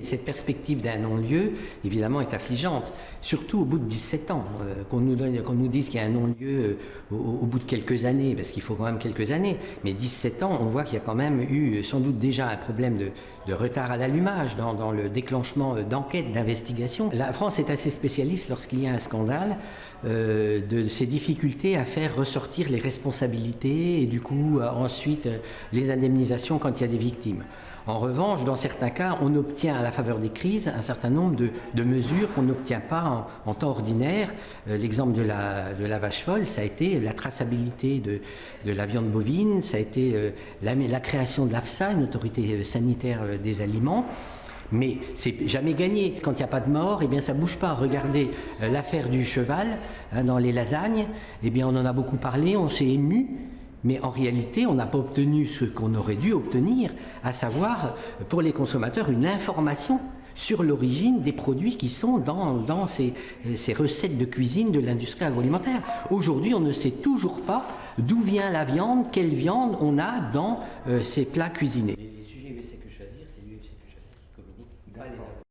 Cette perspective d'un non-lieu, évidemment, est affligeante, surtout au bout de 17 ans. Qu'on nous dise qu'il y a un non-lieu au bout de quelques années, parce qu'il faut quand même quelques années, mais 17 ans, on voit qu'il y a quand même eu sans doute déjà un problème de retard à l'allumage dans le déclenchement d'enquêtes, d'investigations. La France est assez spécialiste lorsqu'il y a un scandale de ses difficultés à faire ressortir les responsabilités et du coup ensuite les indemnisations quand il y a des victimes. En revanche, dans certains cas, on obtient à la faveur des crises un certain nombre de mesures qu'on n'obtient pas en temps ordinaire. L'exemple de la vache folle, ça a été la traçabilité de la viande bovine, ça a été la création de l'AFSA, une autorité sanitaire des aliments. Mais c'est jamais gagné. Quand il n'y a pas de mort, eh bien ça bouge pas. Regardez l'affaire du cheval dans les lasagnes. Eh bien on en a beaucoup parlé, on s'est ému. Mais en réalité, on n'a pas obtenu ce qu'on aurait dû obtenir, à savoir, pour les consommateurs, une information sur l'origine des produits qui sont dans ces recettes de cuisine de l'industrie agroalimentaire. Aujourd'hui, on ne sait toujours pas d'où vient la viande, quelle viande on a dans ces plats cuisinés.